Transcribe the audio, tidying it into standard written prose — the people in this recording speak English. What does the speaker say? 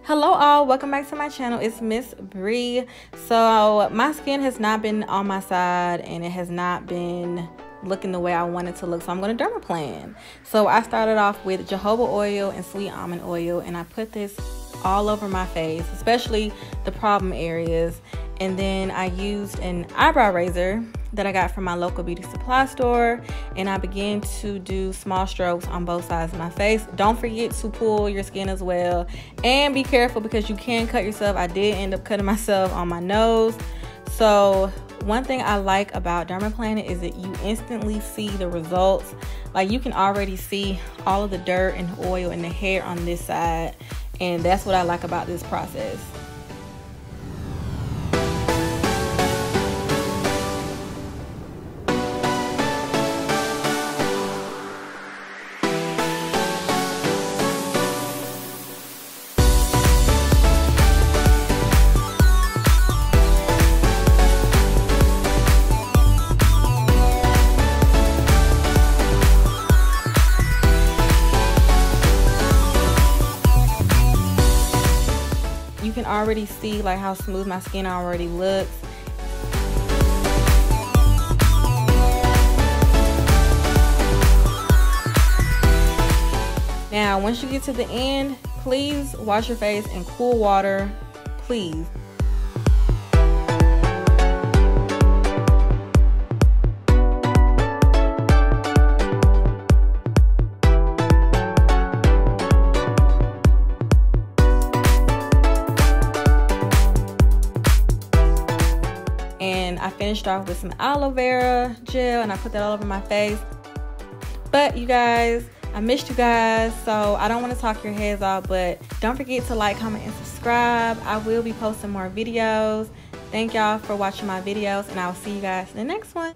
Hello all, welcome back to my channel. It's Miss Bree. So my skin has not been on my side and it has not been looking the way I want it to look, so I'm going to dermaplane. So I started off with jojoba oil and sweet almond oil, and I put this all over my face, especially the problem areas. And then I used an eyebrow razor that I got from my local beauty supply store, and I began to do small strokes on both sides of my face. Don't forget to pull your skin as well, and be careful because you can cut yourself. I did end up cutting myself on my nose. So one thing I like about dermaplaning is that you instantly see the results. Like, you can already see all of the dirt and oil and the hair on this side, and that's what I like about this process. You can already see like how smooth my skin already looks. Now, once you get to the end, please wash your face in cool water, please. And I finished off with some aloe vera gel, and I put that all over my face. But you guys, I missed you guys, so I don't want to talk your heads off, but don't forget to like, comment, and subscribe. I will be posting more videos. Thank y'all for watching my videos, and I will see you guys in the next one.